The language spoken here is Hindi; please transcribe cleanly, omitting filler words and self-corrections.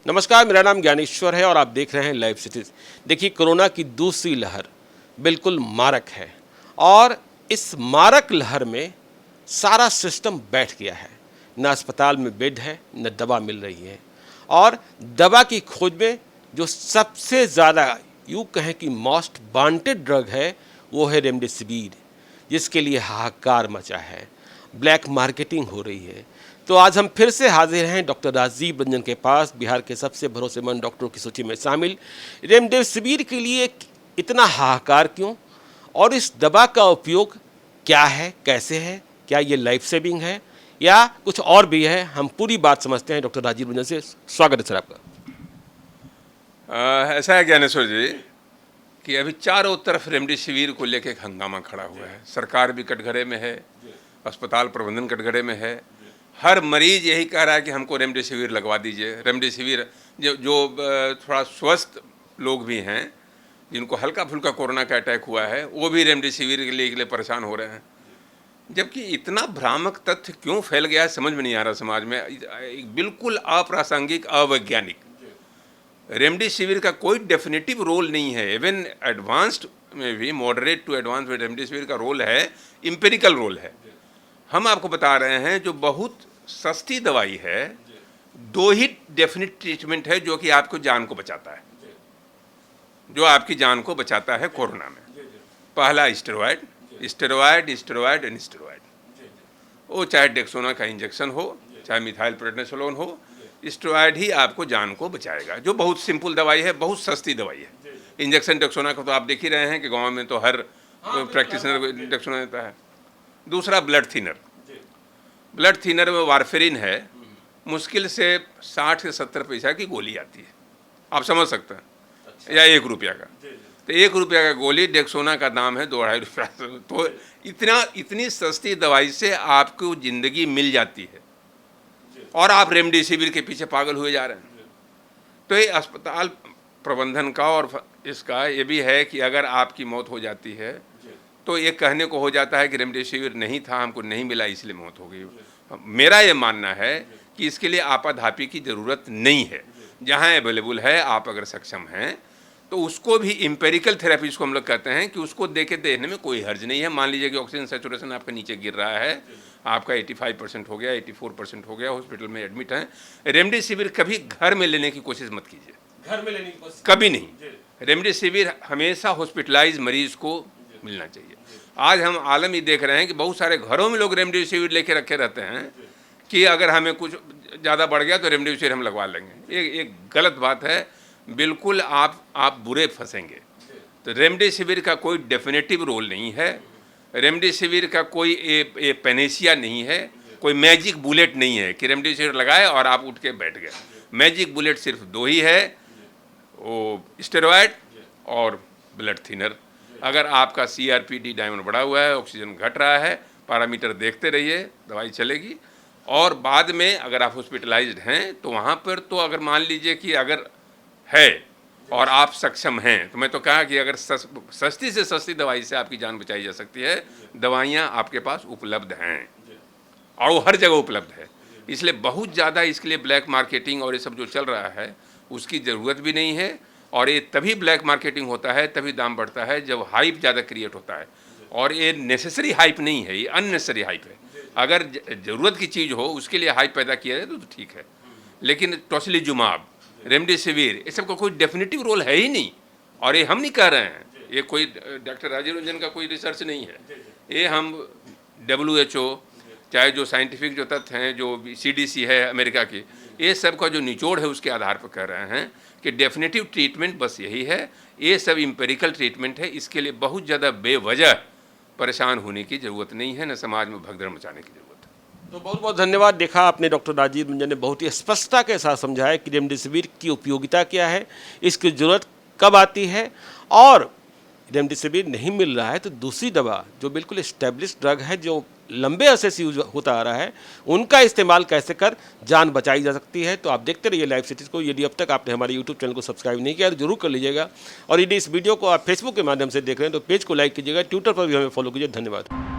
नमस्कार, मेरा नाम ज्ञानेश्वर है और आप देख रहे हैं लाइव सिटीज। देखिए, कोरोना की दूसरी लहर बिल्कुल मारक है और इस मारक लहर में सारा सिस्टम बैठ गया है। न अस्पताल में बेड है, न दवा मिल रही है और दवा की खोज में जो सबसे ज़्यादा यूँ कहें कि मोस्ट वांटेड ड्रग है वो है रेमडेसिविर, जिसके लिए हाहाकार मचा है, ब्लैक मार्केटिंग हो रही है। तो आज हम फिर से हाजिर हैं डॉक्टर राजीव रंजन के पास, बिहार के सबसे भरोसेमंद डॉक्टरों की सूची में शामिल। रेमडेसिविर के लिए इतना हाहाकार क्यों और इस दवा का उपयोग क्या है, कैसे है, क्या ये लाइफ सेविंग है या कुछ और भी है, हम पूरी बात समझते हैं डॉक्टर राजीव रंजन से। स्वागत है सर आपका। ऐसा है ज्ञानेश्वर जी कि अभी चारों तरफ रेमडेसिविर को लेकर एक हंगामा खड़ा हुआ है। सरकार भी कटघरे में है, अस्पताल प्रबंधन कटघरे में है। हर मरीज यही कह रहा है कि हमको रेमडेसिविर लगवा दीजिए। रेमडेसिविर जो थोड़ा स्वस्थ लोग भी हैं, जिनको हल्का फुल्का कोरोना का अटैक हुआ है, वो भी रेमडेसिविर के लिए परेशान हो रहे हैं। जबकि इतना भ्रामक तथ्य क्यों फैल गया है समझ में नहीं आ रहा समाज में। बिल्कुल अप्रासंगिक, अवैज्ञानिक। रेमडेसिविर का कोई डेफिनेटिव रोल नहीं है। इवन एडवांस्ड में भी, मॉडरेट टू एडवांस में रेमडेसिविर का रोल है, इम्पेरिकल रोल है। हम आपको बता रहे हैं जो बहुत सस्ती दवाई है, दो ही डेफिनेट ट्रीटमेंट है जो कि आपको जान को बचाता है, जो आपकी जान को बचाता है कोरोना में। पहला steroid, steroid, steroid and steroid. वो चाहे डेक्सोना का इंजेक्शन हो, चाहे मिथाइल प्रेडनिसोलोन हो, स्टेरॉयड ही आपको जान को बचाएगा। जो बहुत सिंपल दवाई है, बहुत सस्ती दवाई है। इंजेक्शन डेक्सोना को तो आप देख ही रहे हैं कि गाँव में तो हर प्रैक्टिशनर को डेक्सोना देता है। दूसरा ब्लड थिनर। ब्लड थिनर में वारफेरिन है, मुश्किल से 60 से 70 पैसा की गोली आती है, आप समझ सकते हैं। या 1 रुपया का, तो 1 रुपया का गोली, डेक्सोना का दाम है 2-2.5 रुपया। तो इतनी सस्ती दवाई से आपको ज़िंदगी मिल जाती है और आप रेमडेसिविर के पीछे पागल हुए जा रहे हैं। तो ये अस्पताल प्रबंधन का और इसका ये भी है कि अगर आपकी मौत हो जाती है तो ये कहने को हो जाता है कि रेमडेसिविर नहीं था, हमको नहीं मिला इसलिए मौत हो गई। मेरा ये मानना है कि इसके लिए आपाधापी की ज़रूरत नहीं है। जहाँ अवेलेबल है, आप अगर सक्षम हैं तो उसको भी इम्पेरिकल थेरेपी, इसको हम लोग कहते हैं, कि उसको देखने में कोई हर्ज नहीं है। मान लीजिए कि ऑक्सीजन सैचुरेशन आपका नीचे गिर रहा है, आपका 85% हो गया, 84% हो गया, हॉस्पिटल में एडमिट हैं, रेमडेसिविर कभी घर में लेने की कोशिश मत कीजिए। घर में लेने की कोशिश कभी नहीं। रेमडेसिविर हमेशा हॉस्पिटलाइज मरीज को मिलना चाहिए। आज हम आलम ही देख रहे हैं कि बहुत सारे घरों में लोग रेमडेसिविर लेके रखे रहते हैं कि अगर हमें कुछ ज़्यादा बढ़ गया तो रेमडेसिविर हम लगवा लेंगे। ये गलत बात है। बिल्कुल आप बुरे फंसेंगे। तो रेमडेसिविर का कोई डेफिनेटिव रोल नहीं है। रेमडेसिविर का कोई पेनेसिया नहीं है, कोई मैजिक बुलेट नहीं है कि रेमडेसिविर लगाए और आप उठ के बैठ गए। मैजिक बुलेट सिर्फ 2 ही है, वो स्टेरॉयड और ब्लड थिनर। अगर आपका CRP-D डायमंड बढ़ा हुआ है, ऑक्सीजन घट रहा है, पैरामीटर देखते रहिए, दवाई चलेगी। और बाद में अगर आप हॉस्पिटलाइज्ड हैं तो वहाँ पर तो अगर मान लीजिए कि अगर है और आप सक्षम हैं, तो मैं तो कहा कि अगर सस्ती से सस्ती दवाई से आपकी जान बचाई जा सकती है। दवाइयाँ आपके पास उपलब्ध हैं और वो हर जगह उपलब्ध है। इसलिए बहुत ज़्यादा इसके लिए ब्लैक मार्केटिंग और ये सब जो चल रहा है उसकी ज़रूरत भी नहीं है। और ये तभी ब्लैक मार्केटिंग होता है, तभी दाम बढ़ता है जब हाइप ज़्यादा क्रिएट होता है। और ये नेसेसरी हाइप नहीं है, ये अननेसेसरी हाइप है। अगर ज़रूरत की चीज़ हो उसके लिए हाइप पैदा किया जाए तो ठीक है, लेकिन टोसिलीजुमाब, रेमडेसिविर, ये सब का कोई डेफिनेटिव रोल है ही नहीं। और ये हम नहीं कह रहे हैं, ये कोई डॉक्टर राजीव रंजन का कोई रिसर्च नहीं है। ये हम WHO, चाहे जो साइंटिफिक जो तथ्य हैं, जो CDC है अमेरिका की, ये सब का जो निचोड़ है उसके आधार पर कह रहे हैं कि डेफिनेटिव ट्रीटमेंट बस यही है। ये सब इम्पेरिकल ट्रीटमेंट है। इसके लिए बहुत ज़्यादा बेवजह परेशान होने की ज़रूरत नहीं है, न समाज में भगदड़ मचाने की ज़रूरत है। तो बहुत बहुत धन्यवाद। देखा आपने, डॉक्टर राजीव रंजन ने बहुत ही स्पष्टता के साथ समझाया कि रेमडेसिविर की उपयोगिता क्या है, इसकी ज़रूरत कब आती है, और रेमडेसिविर नहीं मिल रहा है तो दूसरी दवा जो बिल्कुल इस्टेब्लिश ड्रग है, जो लंबे अरसे से यूज होता आ रहा है, उनका इस्तेमाल कैसे कर जान बचाई जा सकती है। तो आप देखते रहिए लाइव सिटीज़ को। यदि अब तक आपने हमारे यूट्यूब चैनल को सब्सक्राइब नहीं किया तो जरूर कर लीजिएगा। और यदि इस वीडियो को आप फेसबुक के माध्यम से देख रहे हैं तो पेज को लाइक कीजिएगा, ट्विटर पर भी हमें फॉलो कीजिए। धन्यवाद।